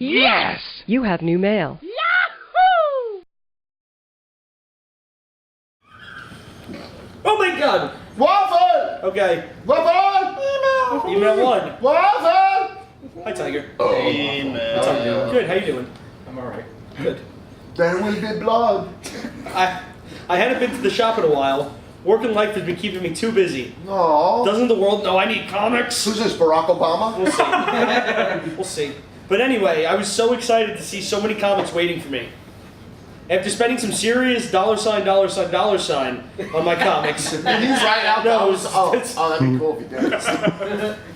Yes! You have new mail. Yahoo! Oh my god! Waffle! Okay. Waffle! Email 1. Waffle! Hi, Tiger. Hey, man. What's up, dude? Good, how you doing? I'm alright. Good. There will be blood. I hadn't been to the shop in a while. Work and life has been keeping me too busy. Aww. Doesn't the world know I need comics? Who's this, Barack Obama? We'll see. We'll see. But anyway, I was so excited to see so many comics waiting for me. After spending some serious $$ on my comics, Did you write out No, those? That'd be cool if you did.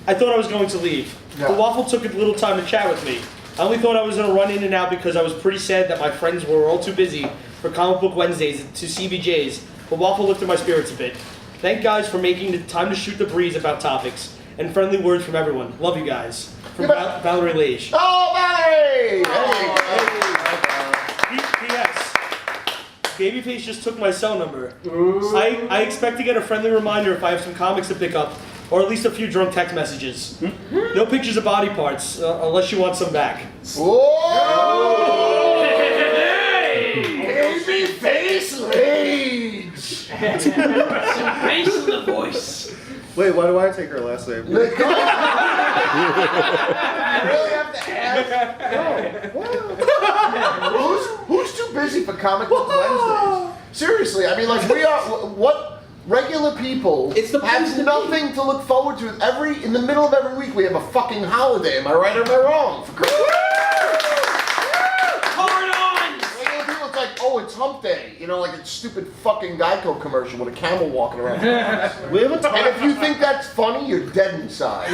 I thought I was going to leave. Yeah. But Waffle took a little time to chat with me. I only thought I was going to run in and out because I was pretty sad that my friends were all too busy for Comic Book Wednesdays to CBJs, but Waffle lifted my spirits a bit. Thank guys for making the time to shoot the breeze about topics, and friendly words from everyone. Love you guys. From Valerie Lage. Oh, Valerie! P.S. Babyface just took my cell number. I expect to get a friendly reminder if I have some comics to pick up, or at least a few drunk text messages. No pictures of body parts, unless you want some back. Whoa! Babyface Rage! Bass in the voice. Wait, why do I take her last name? You really have to ask? Who's too busy for Comic Book Wednesdays? Seriously, I mean, like, we are, what regular people have nothing to look forward to. In the middle of every week, we have a fucking holiday. Am I right or am I wrong? For Christmas. Regular people, it's like, oh, it's hump day. You know, like a stupid fucking Geico commercial with a camel walking around. We have a ton. And if you think that's funny, you're dead inside.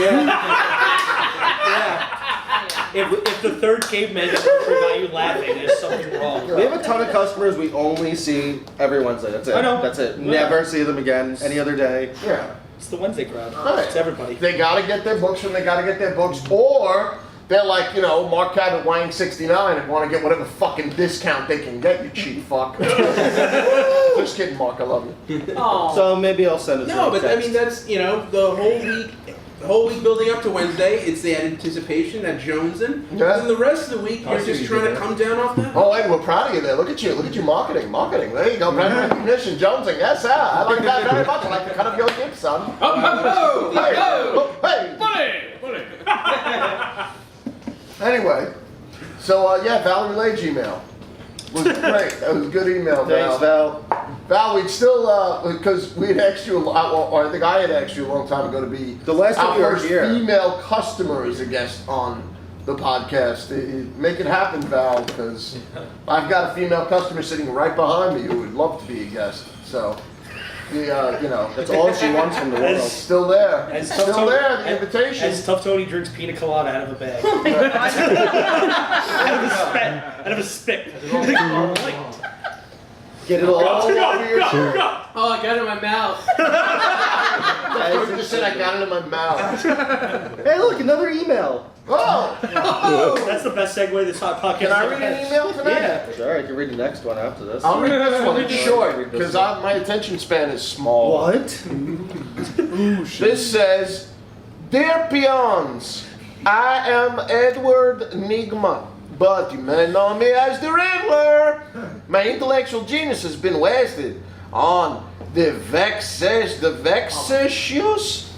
If the third caveman got you laughing, there's something wrong. We have a ton of customers we only see every Wednesday. That's it. I know. That's it. Yeah. Never see them again any other day. Yeah. It's the Wednesday crowd. Right. It's everybody. They gotta get their books when they gotta get their books, or they're like, you know, Mark Cabot Wang 69 and want to get whatever fucking discount they can get, you cheap fuck. Just kidding, Mark, I love you. So maybe I'll send it to No, you. but I mean that's the whole week building up to Wednesday. It's the anticipation, that jonesing. Yeah. And then the rest of the week, you're just trying to come down off that. Oh, hey, we're proud of you there. Look at you marketing. There you go, brand recognition, jonesing. Yes, sir. I like that very much. I like the cut of your gift, son. Hey. Anyway, so yeah, Valerie Lage email was great. That was a good email, Val. Thanks, Val. Val, we'd still, because we'd asked you a lot, or I think I had asked you a long time ago to be The last time our you were first here. female customer as a guest on the podcast. Make it happen, Val, because I've got a female customer sitting right behind me who would love to be a guest. So, That's all she wants from the world. still there. The As invitation. Tough Tony drinks pina colada out of a bag. out of a spit. Get it all over your shirt. Oh, I got it in my mouth. I just said I got it in my mouth. Hey, look, another email. Oh! That's the best segue this hot podcast. Can I read an email tonight? Yeah. Sure, I can read the next one after this. I'll read this one. It's short, because my attention span is small. What? This says, Dear Peons, I am Edward Nigma, but you may know me as the Riddler. My intellectual genius has been wasted on the vexatious, Vexatious,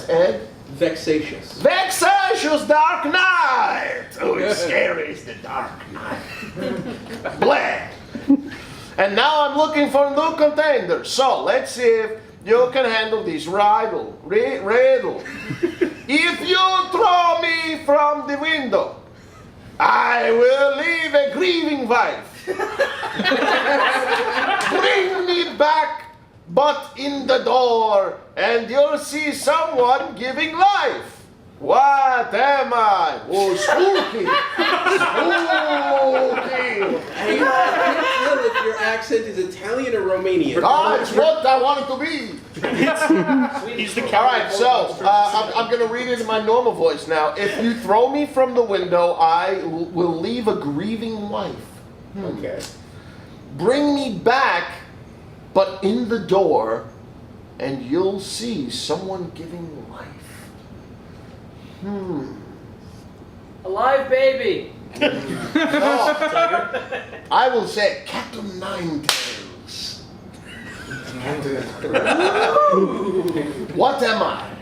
Ed? Vexatious. Vexatious Dark Knight! Oh, it's scary, it's the Dark Knight. Blah! And now I'm looking for new contenders, so let's see if you can handle this riddle. If you throw me from the window, I will leave a grieving wife. Bring me back, but in the door, and you'll see someone giving life. What am I? Oh, spooky! Spooky! I can't tell if your accent is Italian or Romanian. It's what I want it to be. He's the All right, so I'm going to read it in my normal voice now. If you throw me from the window, I will leave a grieving wife. Okay. Bring me back, but in the door, and you'll see someone giving life. Alive baby. No, I will say Captain Ninetails. What am I?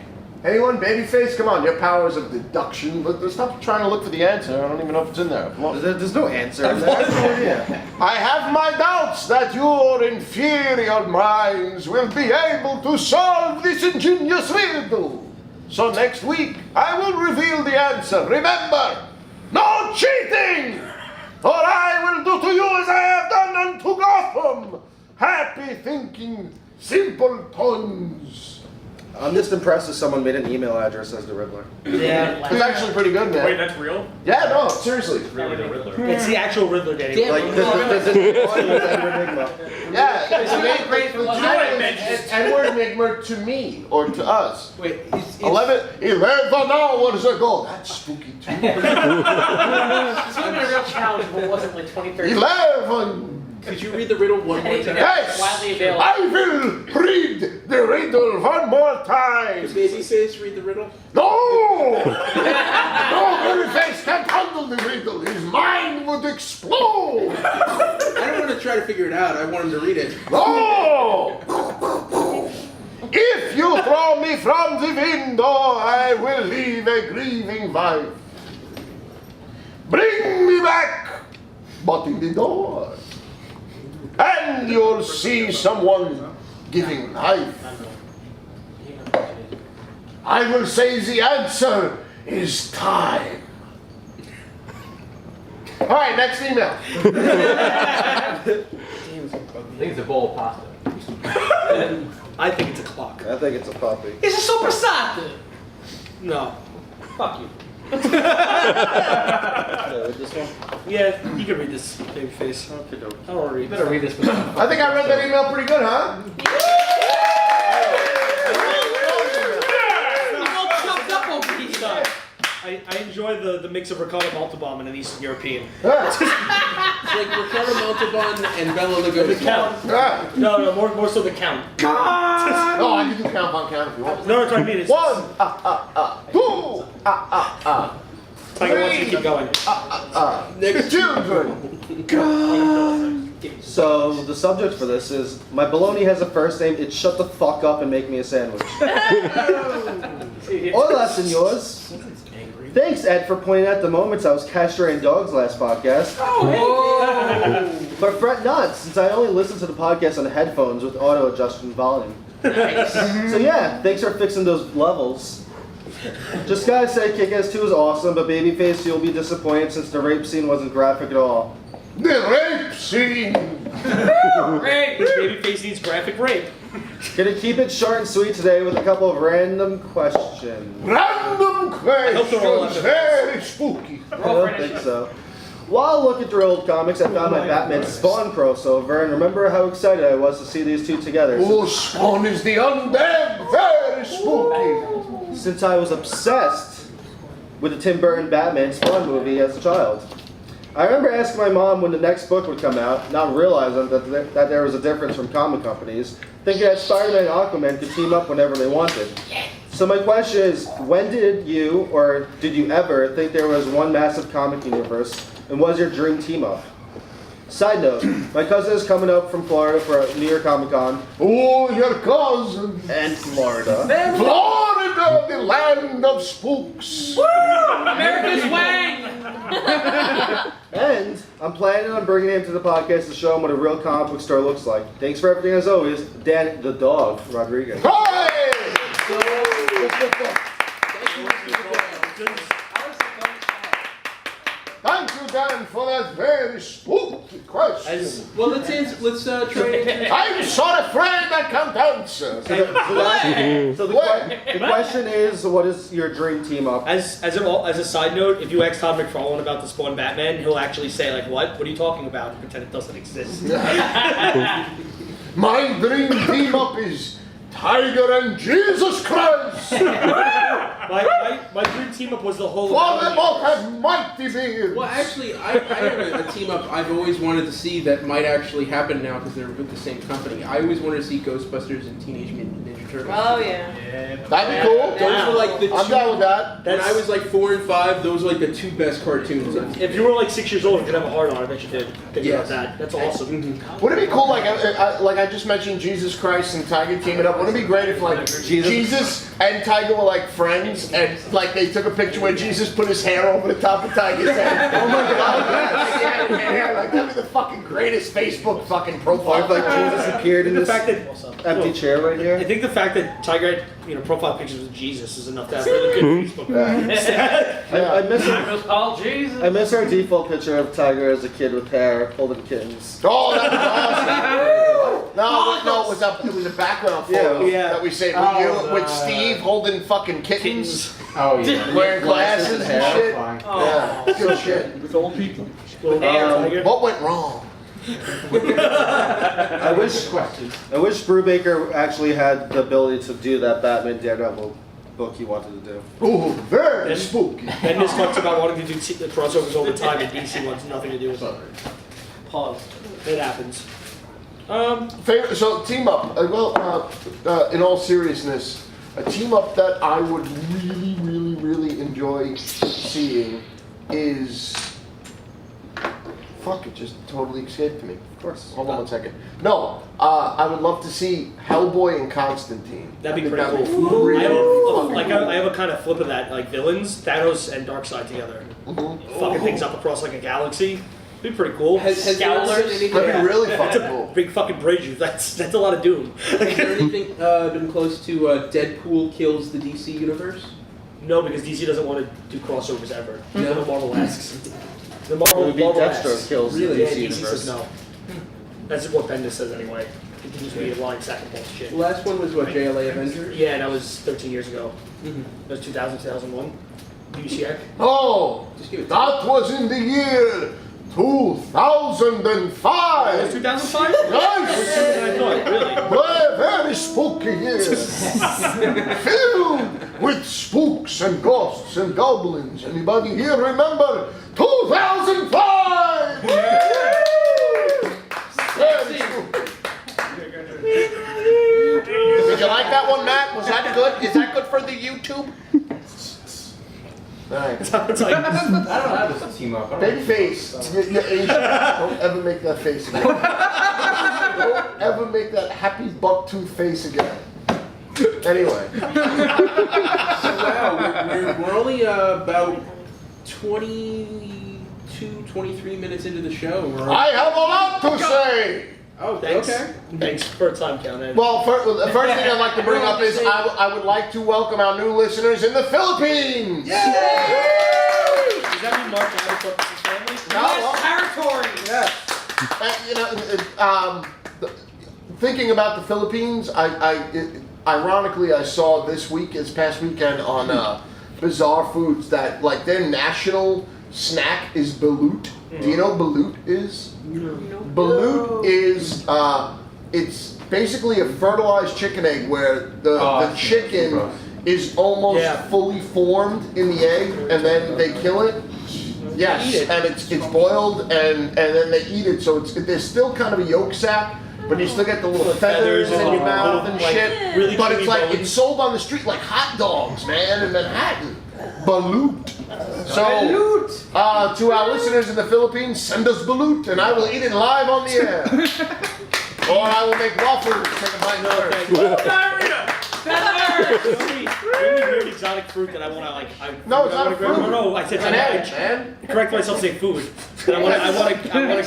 Anyone? Babyface? Come on, your powers of deduction. Stop trying to look for the answer. I don't even know if it's in there. Come on. There's no answer. I have no idea. I have my doubts that your inferior minds will be able to solve this ingenious riddle. So next week, I will reveal the answer. Remember, no cheating! Or I will do to you as I have done unto Gotham. Happy thinking, simpletons. I'm just impressed that someone made an email address as the Riddler. Yeah. It's actually pretty good, man. Wait, that's real? Yeah, no, seriously. It's really the Riddler. It's the actual Riddler, Danny. Damn. Like, the Enigma. Yeah, it's great for it's Edward Enigma to me, or to us. Wait, 11 hours ago. That's spooky too. It's gonna be a real challenge if it wasn't like 2013. 11. could you read the riddle one more time? Yes, Widely available. I will read the riddle one more time. Does Maisie says read the riddle? No! No, Babyface can't handle the riddle. His mind would explode. I don't want to try to figure it out. I want him to read it. No! If you throw me from the window, I will leave a grieving wife. Bring me back, but in the door. And you'll see someone giving life. I will say the answer is time. All right, next email. I think it's a bowl of pasta. I think it's a clock. I think it's a puppy. It's a super sat. No. Fuck you. This one? Yeah, you can read this, Babyface. I don't want to read. You better read this one. I think I read that email pretty good, huh? I enjoy the mix of Ricardo Montalban and an Eastern European. Yeah. It's like Ricardo Montalban and Bela Lugosi. The Count. Yeah. No, more so the Count. No, I can do count on count if you want. No, it's what I mean. It's 1, 2, like I want you to keep going. Next. children. So, the subject for this is, my baloney has a first name, it's shut the fuck up and make me a sandwich. Hola, senors. Thanks, Ed, for pointing out the moments I was castrating dogs last podcast. But fret not, since I only listen to the podcast on headphones with auto-adjusting volume. So yeah, thanks for fixing those levels. Just gotta say, Kick-Ass 2 is awesome, but Babyface, you'll be disappointed since the rape scene wasn't graphic at all. The rape scene. Babyface needs graphic rape. Gonna keep it short and sweet today with a couple of random questions. Random questions. Very spooky. I don't think so. While looking through old comics, I found my Batman Spawn crossover and remember how excited I was to see these two together. Oh, Spawn is the undead. Very spooky. Since I was obsessed with the Tim Burton Batman Spawn movie as a child. I remember asking my mom when the next book would come out, not realizing that there was a difference from comic companies, thinking that Spider-Man and Aquaman could team up whenever they wanted. So my question is, when did you, or did you ever, think there was one massive comic universe, and was your dream team up? Side note, my cousin is coming up from Florida for a New York Comic Con. Oh, your cousin. And Florida. Florida, the land of spooks. America's Wang! And I'm planning on bringing him to the podcast to show him what a real comic book store looks like. Thanks for everything as always, Dan the Dog Rodriguez. Hey! Thank you, Dan, for that very spooky question. Well, let's try it. I'm so afraid I can't answer. So the question is, what is your dream team up? As a side note, if you ask Todd McFarlane about the Spawn Batman, he'll actually say like, "What? What are you talking about?" and pretend it doesn't exist. My dream team up is Tiger and Jesus Christ. My dream team up was the whole. Voldemort has mighty beards. Well, actually, I have a team up I've always wanted to see that might actually happen now because they're with the same company. I always wanted to see Ghostbusters and Teenage Mutant Ninja Turtles. Oh yeah. That'd be cool. Those were like the I'm two. down with that. When I was like 4 and 5, those were like the 2 best cartoons. If you were like 6 years old and could have a heart on, I bet you did. Think Yes. about that. That's awesome. Wouldn't it be cool, like I just mentioned Jesus Christ and Tiger teaming up? Wouldn't it be great if like Jesus and Tiger were like friends and like they took a picture where Jesus put his hair over the top of Tiger's head? Oh my god! Yeah, like that'd be the fucking greatest Facebook fucking Or profile. if like Jesus appeared in The this fact that empty chair right I here. think the fact that Tiger had profile pictures with Jesus is enough to have really good Facebook. I miss our default picture of Tiger as a kid with hair holding kittens. Oh, that was awesome. No, it was a background photo Yeah. that we saved with you, with Steve holding fucking kittens, Oh yeah. wearing glasses and shit. Fine. Yeah, good shit. With old people. Little Tiger. What went wrong? I wish Brubaker actually had the ability to do that Batman Daredevil book he wanted to do. Ooh, very spooky. Bendis talks about wanting to do the crossovers all the time, and DC wants nothing to do with it. Pause. It happens. So team up. In all seriousness, a team up that I would really enjoy seeing is. Fuck! It just totally escaped me. Of course. Hold on 1 second. No, I would love to see Hellboy and Constantine. That'd be I think pretty that'd cool. really I have a kind of flip of that, like villains, Thanos and Darkseid together, fucking things up across like a galaxy. It'd be pretty cool. Has there been anything? That'd be really That's fucking a cool. big fucking bridge. That's a lot of doom. Has there anything been close to Deadpool kills the DC universe? No, because DC doesn't want to do crossovers ever. No. The Marvel-esques. The It would be Marvel-esques. Deathstroke kills the Really? DC DC universe. says no. That's what Bendis says anyway. He continues to be a lying sack of bullshit. The last one was what, JLA Avengers? Yeah, that was 13 years ago. That was 2000, 2001. UCX. Oh, Just give it. that was in the year 2005. That was 2005? Nice. I thought, really. A very spooky year. Filled with spooks and ghosts and goblins. Anybody here remember 2005? Very spooky. Did you like that one, Matt? Was that good? Is that good for the YouTube? Alright. It's like, I don't have this team up. I don't Baby know. face. You're Asian. Don't ever make that face again. Don't ever make that happy bucktooth face again. Anyway. So wow, we're only about 22, 23 minutes into the show. I have a lot to say. Oh, thanks. okay. Thanks for a time count. Ed. Well, the first thing I'd like to bring up is I would like to welcome our new listeners in the Philippines. Does that mean Mark Adams up with his family? No, well, thinking about the Philippines, ironically I saw this past weekend on Bizarre Foods that like their national snack is balut. Do you know what balut is? Balut is it's basically a fertilized chicken egg where the chicken is almost fully formed in the egg and then they kill it. Yes, and it's boiled and then they eat it. So there's still kind of a yolk sack, but you still get the little feathers in your mouth and shit. Really But it's chewy like bones. it's sold on the street like hot dogs, man, in Manhattan. Balut. So, to our listeners in the Philippines, send us balut and I will eat it live on the air. Or I will make waffles. Take a bite first. The only weird exotic fruit that I want to like. No, it's not a fruit. No, I said It's an egg, man. correct myself saying food. And I want to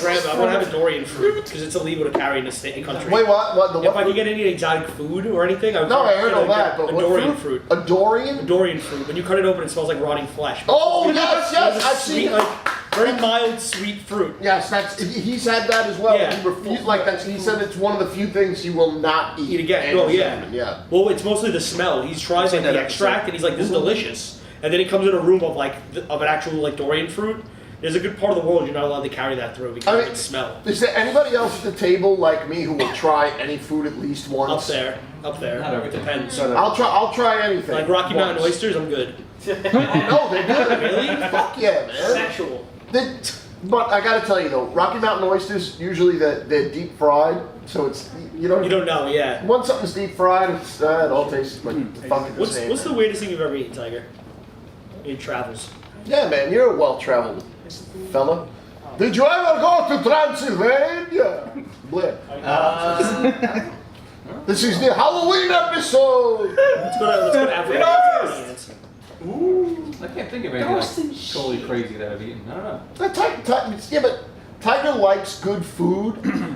grab it. I want to have a Dorian fruit because it's illegal to carry in this country. Wait, what? If I could get any exotic food or anything, I would. No, I heard all get that, but a what Dorian fruit? fruit. A Dorian? A Dorian fruit. When you cut it open, it smells like rotting flesh. Oh, yes, I've Sweet, seen it. like very mild, sweet fruit. Yes, he's had that as well. Yeah. He refused, like that. He said it's one of the few things he will not eat. Eat again. And Oh, yeah. salmon, yeah. Well, it's mostly the smell. He's tried like that the episode. extract, and he's like, "This is delicious." And then he comes in a room of like of an actual like Dorian fruit, There's a good part of the world you're not allowed to carry that through because it would smell. Is there anybody else at the table like me who will try any food at least once? Up there. Not It everything. depends. I'll try anything. Like Rocky Mountain once. oysters, I'm good. No, they're good. Really? Fuck yeah, man. Sexual. But I gotta tell you though, Rocky Mountain oysters usually they're deep fried, so it's You don't know, yeah. Once something's deep fried, it all tastes like fucking the What's same. the weirdest thing you've ever eaten, Tiger? In travels. Yeah, man, you're a well-traveled fella. Did you ever go to Transylvania? Bleh. This is the Halloween episode. Let's go to Africa. I can't think of anything like totally crazy that I've eaten. I don't know. Yeah, but Tiger likes good food,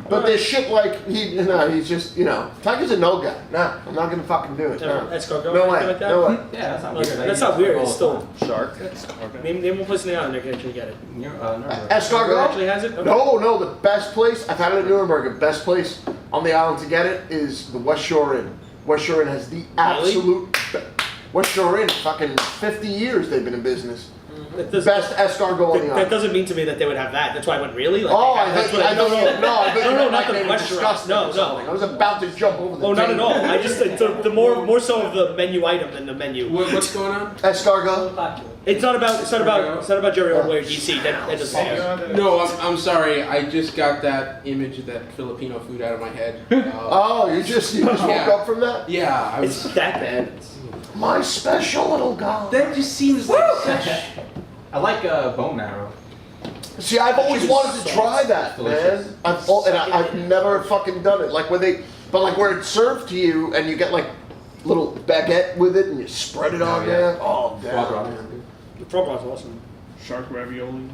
but there's shit like he's just Tiger's a no guy. Nah, I'm not gonna fucking do it. No, Escargot, no way, anything like that? no way. Yeah, that's not Like, weird. I that's eat not weird. all It's the still time. Shark. name one place in the island that can actually get it. Nuremberg. Escargot Actually has it? Okay. No, the best place I've had it at Nuremberg. The best place on the island to get it is the West Shore Inn. West Shore Inn has the absolute West Shore Inn. Fucking 50 years they've been in business. Best escargot on the That island. doesn't mean to me that they would have that. That's why I went really. Like, Oh, that's what I no, thought not like the they were restaurant. disgusting No, or something. no. I was about to jump over the Oh, not at table. all. I just the more so of the menu item than the menu. What's going on? Escargot. It's not about Jerry Ordway or DC. That doesn't matter. No, I'm sorry. I just got that image of that Filipino food out of my head. Oh, you just woke Yeah. up from that? Yeah, I It's was. that bad. My special little guy. That just seems like such. I like bone marrow. See, I've always wanted to try that, Delicious. man. I've never fucking done it. Like where it's served to you and you get like little baguette with it and you spread it on yeah. there. Oh, Foie damn. gras. The frog is awesome. Shark ravioli.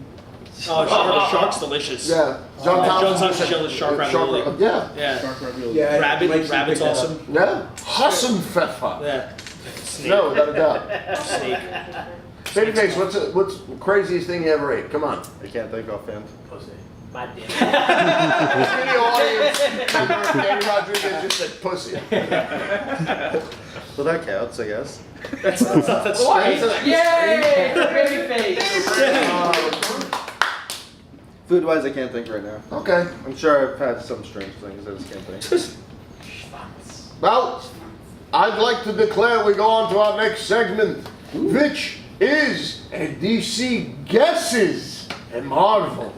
Oh, shark's delicious. Yeah. John Thompson said- shell is shark ravioli. Yeah. Yeah. Shark ravioli. Yeah, Rabbit's pick that up. awesome. Yeah. Hassenpfeffer. Yeah. Snake. No, without a doubt. Snake. Babyface, what's the craziest thing you ever ate? Come on. I can't think offhand. My dick. In the audience, member Danny Rodriguez just said pussy. So that counts, I guess. That's Why? strange. Yay! Baby face. Food-wise, I can't think right now. Okay. I'm sure I've had some strange things. I just can't think. Well, I'd like to declare we go on to our next segment, which is DC Guesses and Marvel.